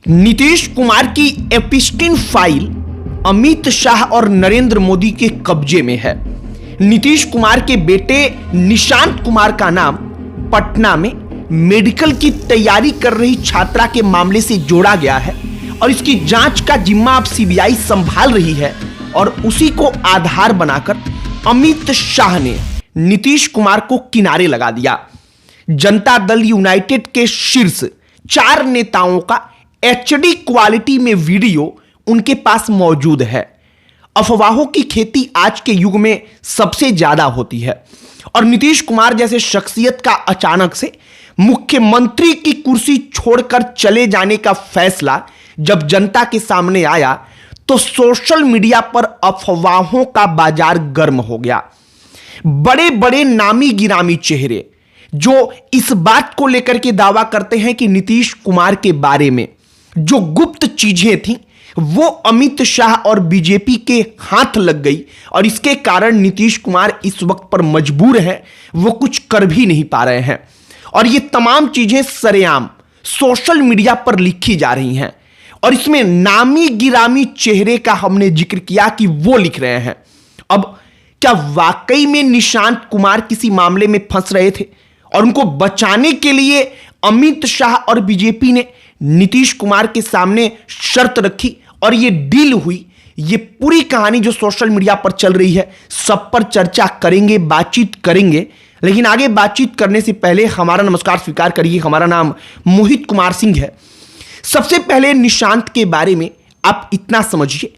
नीतीश कुमार की एपिस्टीन फाइल अमित शाह और नरेंद्र मोदी के कब्जे में है। नीतीश कुमार के बेटे निशांत कुमार का नाम पटना में मेडिकल की तैयारी कर रही छात्रा के मामले से जोड़ा गया है और इसकी जांच का जिम्मा अब सीबीआई संभाल रही है। और उसी को आधार बनाकर अमित शाह ने नीतीश कुमार को किनारे लगा दिया। जनता दल यूनाइटेड के शीर्ष 4 नेताओं का एचडी क्वालिटी में वीडियो उनके पास मौजूद है। अफवाहों की खेती आज के युग में सबसे ज्यादा होती है और नीतीश कुमार जैसे शख्सियत का अचानक से मुख्यमंत्री की कुर्सी छोड़कर चले जाने का फैसला जब जनता के सामने आया तो सोशल मीडिया पर अफवाहों का बाजार गर्म हो गया। बड़े बड़े नामी गिरामी चेहरे जो इस बात को लेकर के दावा करते हैं कि नीतीश कुमार के बारे में जो गुप्त चीजें थीं वो अमित शाह और बीजेपी के हाथ लग गई और इसके कारण नीतीश कुमार इस वक्त पर मजबूर हैं, वो कुछ कर भी नहीं पा रहे हैं। और ये तमाम चीजें सरेआम सोशल मीडिया पर लिखी जा रही हैं और इसमें नामी गिरामी चेहरे का हमने जिक्र किया कि वो लिख रहे हैं। अब क्या वाकई में निशांत कुमार किसी मामले में फंस रहे थे और उनको बचाने के लिए अमित शाह और बीजेपी ने नीतीश कुमार के सामने शर्त रखी और ये डील हुई? ये पूरी कहानी जो सोशल मीडिया पर चल रही है सब पर चर्चा करेंगे, बातचीत करेंगे। लेकिन आगे बातचीत करने से पहले हमारा नमस्कार स्वीकार करिए। हमारा नाम मोहित कुमार सिंह है। सबसे पहले निशांत के बारे में आप इतना समझिए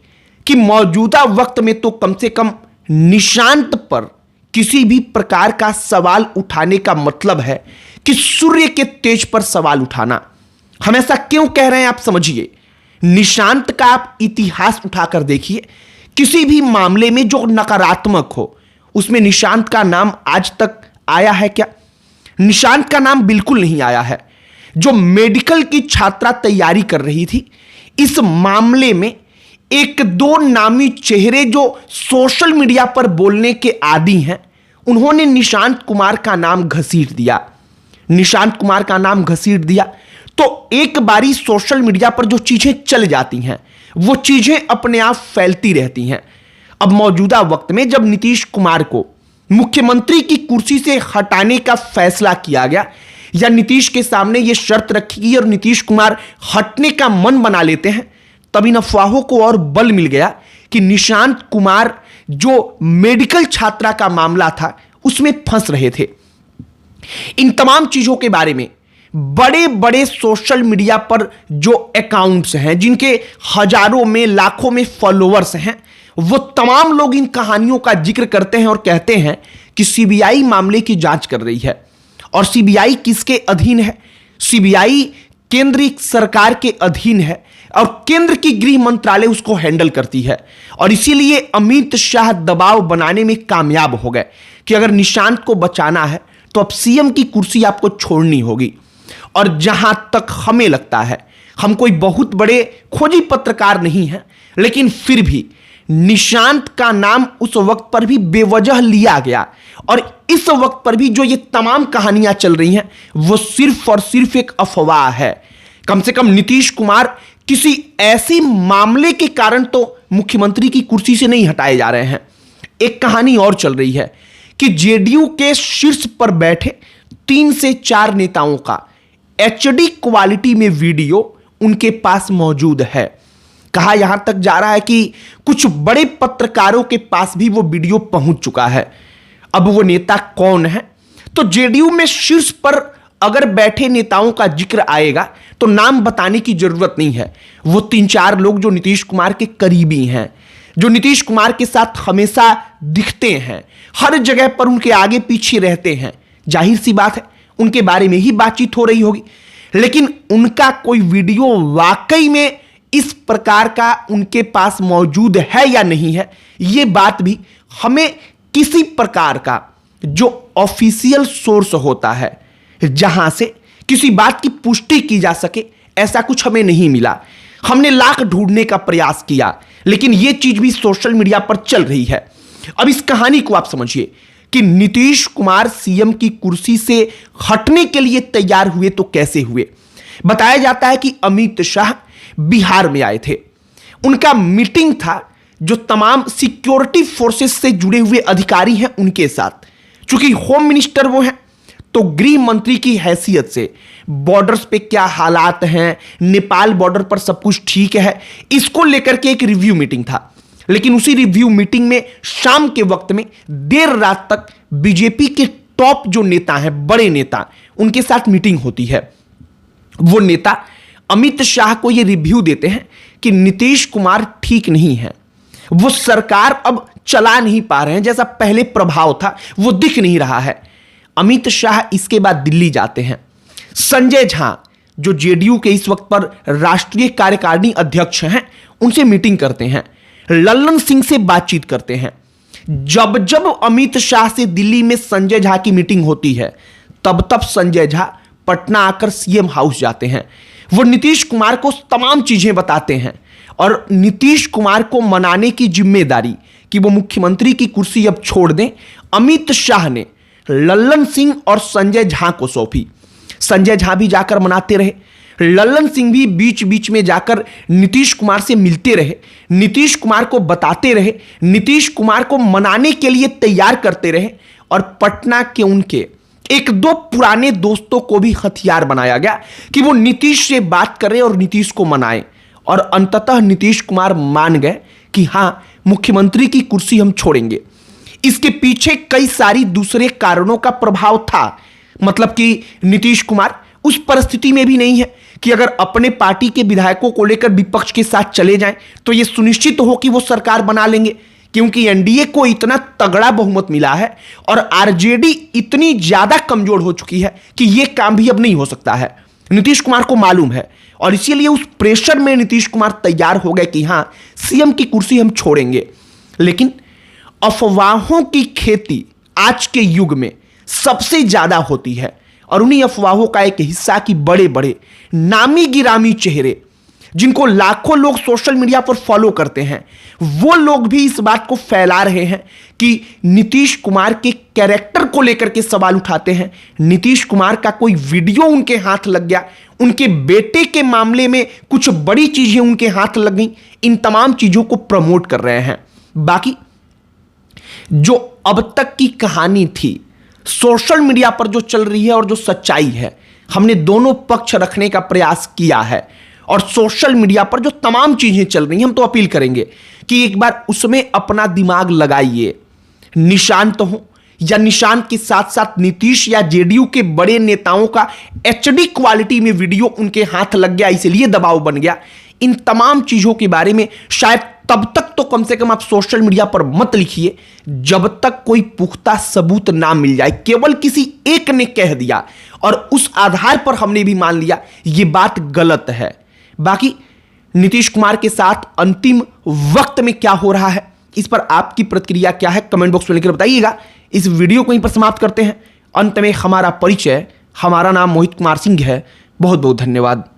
कि मौजूदा वक्त में तो कम से कम निशांत पर किसी भी प्रकार का सवाल उठाने का मतलब है कि सूर्य के तेज पर सवाल उठाना। हम ऐसा क्यों कह रहे हैं आप समझिए। निशांत का आप इतिहास उठाकर देखिए, किसी भी मामले में जो नकारात्मक हो उसमें निशांत का नाम आज तक आया है क्या? निशांत का नाम बिल्कुल नहीं आया है। जो मेडिकल की छात्रा तैयारी कर रही थी, इस मामले में 1-2 नामी चेहरे जो सोशल मीडिया पर बोलने के आदी हैं, उन्होंने निशांत कुमार का नाम घसीट दिया। निशांत कुमार का नाम घसीट दिया तो एक बारी सोशल मीडिया पर जो चीजें चल जाती हैं वो चीजें अपने आप फैलती रहती हैं। अब मौजूदा वक्त में जब नीतीश कुमार को मुख्यमंत्री की कुर्सी से हटाने का फैसला किया गया या नीतीश के सामने यह शर्त रखी गई और नीतीश कुमार हटने का मन बना लेते हैं, तब इन अफवाहों को और बल मिल गया कि निशांत कुमार जो मेडिकल छात्रा का मामला था उसमें फंस रहे थे। इन तमाम चीजों के बारे में बड़े बड़े सोशल मीडिया पर जो अकाउंट्स हैं, जिनके हजारों में लाखों में फॉलोअर्स हैं, वो तमाम लोग इन कहानियों का जिक्र करते हैं और कहते हैं कि सीबीआई मामले की जांच कर रही है। और सीबीआई किसके अधीन है? सीबीआई केंद्रीय सरकार के अधीन है और केंद्र की गृह मंत्रालय उसको हैंडल करती है। और इसीलिए अमित शाह दबाव बनाने में कामयाब हो गए कि अगर निशांत को बचाना है तो अब सीएम की कुर्सी आपको छोड़नी होगी। और जहां तक हमें लगता है, हम कोई बहुत बड़े खोजी पत्रकार नहीं हैं, लेकिन फिर भी निशांत का नाम उस वक्त पर भी बेवजह लिया गया और इस वक्त पर भी जो ये तमाम कहानियां चल रही हैं वो सिर्फ और सिर्फ एक अफवाह है। कम से कम नीतीश कुमार किसी ऐसे मामले के कारण तो मुख्यमंत्री की कुर्सी से नहीं हटाए जा रहे हैं। एक कहानी और चल रही है कि जेडीयू के शीर्ष पर बैठे 3 से 4 नेताओं का एचडी क्वालिटी में वीडियो उनके पास मौजूद है। कहा यहां तक जा रहा है कि कुछ बड़े पत्रकारों के पास भी वो वीडियो पहुंच चुका है। अब वो नेता कौन है? तो जेडीयू में शीर्ष पर अगर बैठे नेताओं का जिक्र आएगा तो नाम बताने की जरूरत नहीं है। वो 3-4 लोग जो नीतीश कुमार के करीबी हैं, जो नीतीश कुमार के साथ हमेशा दिखते हैं, हर जगह पर उनके आगे पीछे रहते हैं। जाहिर सी बात है उनके बारे में ही बातचीत हो रही होगी। लेकिन उनका कोई वीडियो वाकई में इस प्रकार का उनके पास मौजूद है या नहीं है, यह बात भी हमें किसी प्रकार का जो ऑफिशियल सोर्स होता है, जहां से किसी बात की पुष्टि की जा सके, ऐसा कुछ हमें नहीं मिला। हमने लाख ढूंढने का प्रयास किया, लेकिन यह चीज भी सोशल मीडिया पर चल रही है। अब इस कहानी को आप समझिए कि नीतीश कुमार सीएम की कुर्सी से हटने के लिए तैयार हुए तो कैसे हुए। बताया जाता है कि अमित शाह बिहार में आए थे। उनका मीटिंग था जो तमाम सिक्योरिटी फोर्सेस से जुड़े हुए अधिकारी हैं उनके साथ। चूंकि होम मिनिस्टर वो हैं, तो गृह मंत्री की हैसियत से बॉर्डर्स पे क्या हालात हैं, नेपाल बॉर्डर पर सब कुछ ठीक है, इसको लेकर के एक रिव्यू मीटिंग था। लेकिन उसी रिव्यू मीटिंग में शाम के वक्त में देर रात तक बीजेपी के टॉप जो नेता हैं, बड़े नेता, उनके साथ मीटिंग होती है। वो नेता अमित शाह को यह रिव्यू देते हैं कि नीतीश कुमार ठीक नहीं है, वो सरकार अब चला नहीं पा रहे हैं, जैसा पहले प्रभाव था वो दिख नहीं रहा है। अमित शाह इसके बाद दिल्ली जाते हैं। संजय झा जो जेडीयू के इस वक्त पर राष्ट्रीय कार्यकारिणी अध्यक्ष हैं, उनसे मीटिंग करते हैं, लल्लन सिंह से बातचीत करते हैं। जब जब अमित शाह से दिल्ली में संजय झा की मीटिंग होती है, तब तब संजय झा पटना आकर सीएम हाउस जाते हैं। वो नीतीश कुमार को तमाम चीजें बताते हैं और नीतीश कुमार को मनाने की जिम्मेदारी कि वो मुख्यमंत्री की कुर्सी अब छोड़ दें, अमित शाह ने लल्लन सिंह और संजय झा को सौंपी। संजय झा भी जाकर मनाते रहे, लल्लन सिंह भी बीच बीच में जाकर नीतीश कुमार से मिलते रहे, नीतीश कुमार को बताते रहे, नीतीश कुमार को मनाने के लिए तैयार करते रहे। और पटना के उनके एक दो पुराने दोस्तों को भी हथियार बनाया गया कि वो नीतीश से बात करें और नीतीश को मनाएं। और अंततः नीतीश कुमार मान गए कि हां, मुख्यमंत्री की कुर्सी हम छोड़ेंगे। इसके पीछे कई सारी दूसरे कारणों का प्रभाव था। मतलब कि नीतीश कुमार उस परिस्थिति में भी नहीं है कि अगर अपने पार्टी के विधायकों को लेकर विपक्ष के साथ चले जाएं तो यह सुनिश्चित हो कि वो सरकार बना लेंगे, क्योंकि एनडीए को इतना तगड़ा बहुमत मिला है और आरजेडी इतनी ज्यादा कमजोर हो चुकी है कि यह काम भी अब नहीं हो सकता है। नीतीश कुमार को मालूम है और इसीलिए उस प्रेशर में नीतीश कुमार तैयार हो गए कि हां, सीएम की कुर्सी हम छोड़ेंगे। लेकिन अफवाहों की खेती आज के युग में सबसे ज्यादा होती है और उन्हीं अफवाहों का एक हिस्सा कि बड़े बड़े नामी गिरामी चेहरे जिनको लाखों लोग सोशल मीडिया पर फॉलो करते हैं, वो लोग भी इस बात को फैला रहे हैं कि नीतीश कुमार के कैरेक्टर को लेकर के सवाल उठाते हैं। नीतीश कुमार का कोई वीडियो उनके हाथ लग गया, उनके बेटे के मामले में कुछ बड़ी चीजें उनके हाथ लग गई, इन तमाम चीजों को प्रमोट कर रहे हैं। बाकी जो अब तक की कहानी थी, सोशल मीडिया पर जो चल रही है और जो सच्चाई है, हमने दोनों पक्ष रखने का प्रयास किया है। और सोशल मीडिया पर जो तमाम चीजें चल रही हैं, हम तो अपील करेंगे कि एक बार उसमें अपना दिमाग लगाइए। निशांत हो या निशांत के साथ साथ नीतीश या जेडीयू के बड़े नेताओं का एचडी क्वालिटी में वीडियो उनके हाथ लग गया, इसलिए दबाव बन गया। इन तमाम चीजों के बारे में शायद तब तक तो कम से कम आप सोशल मीडिया पर मत लिखिए जब तक कोई पुख्ता सबूत ना मिल जाए। केवल किसी एक ने कह दिया और उस आधार पर हमने भी मान लिया, यह बात गलत है। बाकी नीतीश कुमार के साथ अंतिम वक्त में क्या हो रहा है, इस पर आपकी प्रतिक्रिया क्या है, कमेंट बॉक्स में लिखकर बताइएगा। इस वीडियो को यहीं पर समाप्त करते हैं। अंत में हमारा परिचय, हमारा नाम मोहित कुमार सिंह है। बहुत बहुत धन्यवाद।